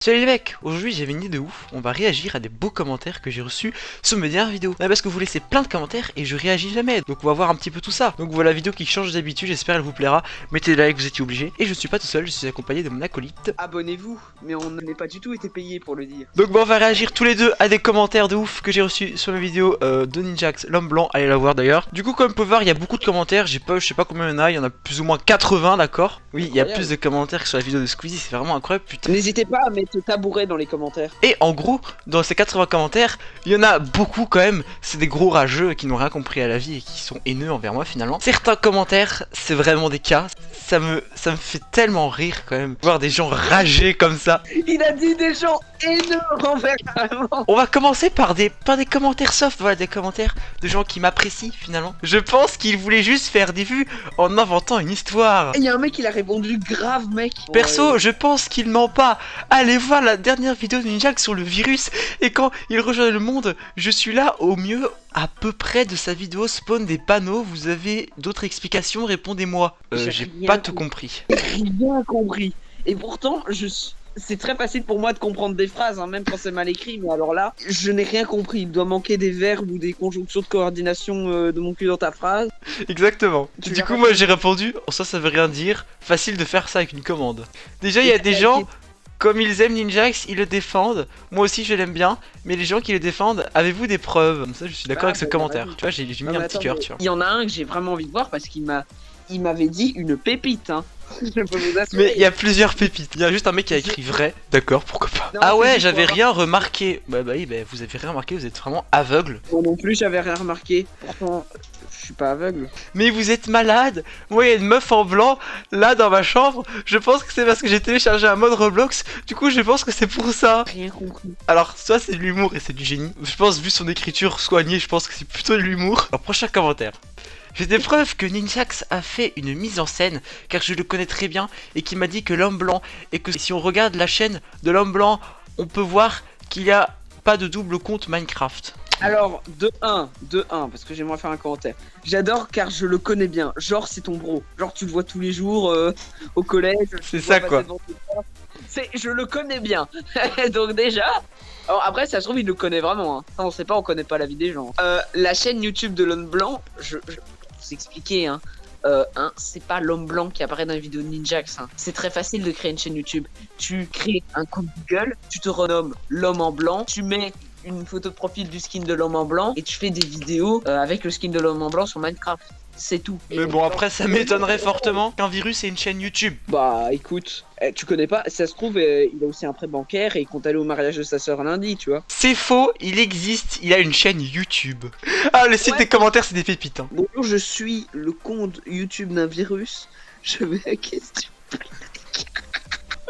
Salut les mecs, aujourd'hui j'avais une idée de ouf, on va réagir à des beaux commentaires que j'ai reçus sous mes dernières vidéos. Parce que vous laissez plein de commentaires et je réagis jamais, donc on va voir un petit peu tout ça. Donc voilà la vidéo qui change d'habitude, j'espère elle vous plaira, mettez des likes, vous étiez obligés. Et je suis pas tout seul, je suis accompagné de mon acolyte. Abonnez-vous, mais on n'a pas du tout été payé pour le dire. Donc bon, on va réagir tous les deux à des commentaires de ouf que j'ai reçus sur mes vidéos de Ninjax, l'homme blanc, allez la voir d'ailleurs. Du coup comme vous pouvez voir, il y a beaucoup de commentaires, je sais pas combien il y en a plus ou moins 80 d'accord. Oui, il y a plus de commentaires que sur la vidéo de Squeezie, c'est vraiment incroyable, putain. N'hésitez pas à mettre tabouret dans les commentaires. Et en gros, dans ces 80 commentaires, il y en a beaucoup quand même, c'est des gros rageux qui n'ont rien compris à la vie et qui sont haineux envers moi finalement. Certains commentaires, c'est vraiment des cas, ça me fait tellement rire quand même, voir des gens rager comme ça. Il a dit des gens haineux envers carrément. On va commencer par des commentaires soft, voilà, des commentaires de gens qui m'apprécient finalement. Je pense qu'ils voulaient juste faire des vues en inventant une histoire. Il y a un mec qui l'a répondu grave mec. Perso, je pense qu'il ment pas. Allez voir la dernière vidéo de Ninjax sur le virus. Et quand il rejoint le monde, je suis là au mieux à peu près de sa vidéo spawn des panneaux. Vous avez d'autres explications? Répondez-moi. J'ai pas tout compris. Rien compris. Et pourtant, c'est très facile pour moi de comprendre des phrases, hein, même quand c'est mal écrit. Mais alors là, je n'ai rien compris. Il doit manquer des verbes ou des conjonctions de coordination de mon cul dans ta phrase. Exactement. Du coup, moi j'ai répondu, oh, ça veut rien dire. Facile de faire ça avec une commande. Déjà, il y a des gens, comme ils aiment Ninjax, ils le défendent. Moi aussi, je l'aime bien. Mais les gens qui le défendendavez-vous des preuves? Comme ça, je suis d'accord avec ce commentaire. Tu vois, j'ai mis un petit cœur, tu vois. Il y en a un que j'ai vraiment envie de voir parce qu'il m'avait dit une pépite, hein. Je peux vous assurer. Mais il y a plusieurs pépites. Il y a juste un mec qui a écrit vrai. D'accord, pourquoi pas. Non, ah ouais, j'avais rien remarqué. Bah oui, vous avez rien remarqué, vous êtes vraiment aveugle. Moi non plus, j'avais rien remarqué. Pourtant, je suis pas aveugle. Mais vous êtes malade. Moi, il y a une meuf en blanc là dans ma chambre. Je pense que c'est parce que j'ai téléchargé un mode Roblox. Du coup, je pense que c'est pour ça. Rien compris. Alors, soit c'est de l'humour et c'est du génie. Je pense, vu son écriture soignée, je pense que c'est plutôt de l'humour. Alors, prochain commentaire. J'ai des preuves que Ninjax a fait une mise en scène, car je le connais très bien, et qui m'a dit que l'homme blanc, et que si on regarde la chaîne de l'homme blanc, on peut voir qu'il n'y a pas de double compte Minecraft. Alors, de 1, parce que j'aimerais faire un commentaire. J'adore car je le connais bien, genre c'est ton bro, genre tu le vois tous les jours au collège. C'est ça quoi. Je le connais bien, donc déjà... Alors après, ça se trouve, il le connaît vraiment. Hein. On sait pas, on connaît pas la vie des gens. La chaîne YouTube de l'homme blanc, je vous expliquer, hein. C'est pas l'homme blanc qui apparaît dans les vidéos de Ninjax. Hein. C'est très facile de créer une chaîne YouTube. Tu crées un compte Google, tu te renommes l'homme en blanc, tu mets une photo de profil du skin de l'homme en blanc et tu fais des vidéos avec le skin de l'homme en blanc sur Minecraft. C'est tout. Mais bon, après, ça m'étonnerait fortement qu'un virus ait une chaîne YouTube. Bah écoute, tu connais pas, ça se trouve, il a aussi un prêt bancaire et il compte aller au mariage de sa soeur lundi, tu vois. C'est faux, il existe, il a une chaîne YouTube. Ah, le site des commentaires, c'est des pépites. Hein. Bonjour, je suis le compte YouTube d'un virus. Je vais à question.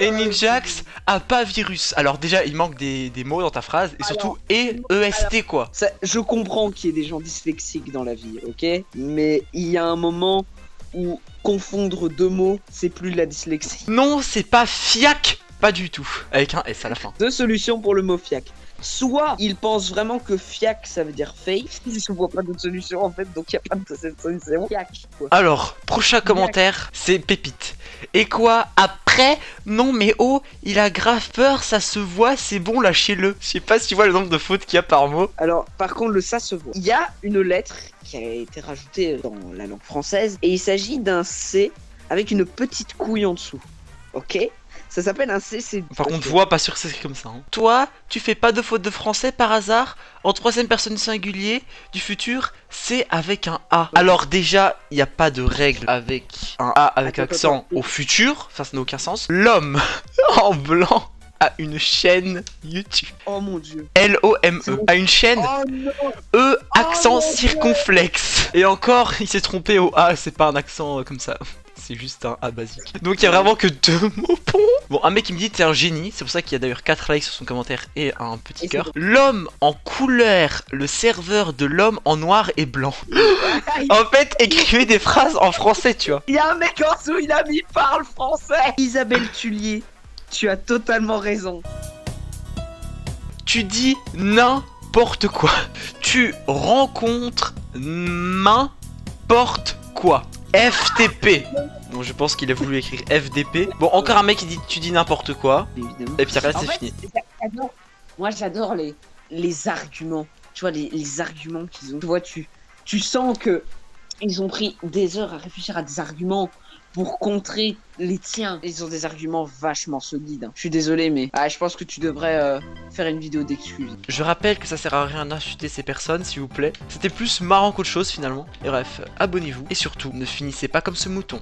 Et Ninjax a pas virus. Alors déjà, il manque des mots dans ta phrase. Et surtout, EST quoi. Ça, je comprends qu'il y ait des gens dyslexiques dans la vie, ok. Mais il y a un moment où confondre deux mots, c'est plus de la dyslexie. Non, c'est pas fiac. Pas du tout. Avec un S à la fin. Deux solutions pour le mot fiac. Soit il pense vraiment que fiac ça veut dire fake. Je vois pas d'autre solution en fait, donc il n'y a pas de cette solution. Fiac, quoi. Alors, prochain commentaire, c'est Pépite. Et quoi après? Non mais oh, il a grave peur, ça se voit, c'est bon, lâchez-le. Je sais pas si tu vois le nombre de fautes qu'il y a par mot. Alors, par contre, le ça se voit. Il y a une lettre qui a été rajoutée dans la langue française et il s'agit d'un C avec une petite couille en dessous. Ok? Ça s'appelle un C, c'est... Par contre, voix, pas sûr que c'est comme ça. Hein. Toi, tu fais pas de faute de français par hasard? En troisième personne singulier du futur, c'est avec un A. Alors déjà, il n'y a pas de règle avec un A avec accent au futur. Ça n'a aucun sens. L'homme en blanc a une chaîne YouTube. Oh mon dieu. L-O-M-E. A une chaîne E accent circonflexe. Et encore, il s'est trompé au A, c'est pas un accent comme ça. C'est juste un A basique. Donc il y a vraiment que deux mots pour. Bon, un mec qui me dit t'es un génie, c'est pour ça qu'il y a d'ailleurs 4 likes sur son commentaire et un petit cœur. L'homme en couleur, le serveur de l'homme en noir et blanc. En fait, écrivez des phrases en français, tu vois. Il y a un mec en dessous, il a mis parle français. Isabelle Tullier, tu as totalement raison. Tu dis n'importe quoi. Tu rencontres n'importe quoi. FTP. Bon, je pense qu'il a voulu écrire FDP. Bon, encore un mec qui dit tu dis n'importe quoi. Évidemment. Et puis après, En c'est fait, fini. moi j'adore les arguments. Tu vois, les arguments qu'ils ont. Tu vois, tu sens que ils ont pris des heures à réfléchir à des arguments pour contrer les tiens. Ils ont des arguments vachement solides. Hein. Je suis désolé, mais je pense que tu devrais faire une vidéo d'excuses. Je rappelle que ça sert à rien d'insulter ces personnes, s'il vous plaît. C'était plus marrant qu'autre chose finalement. Et bref, abonnez-vous. Et surtout, ne finissez pas comme ce mouton.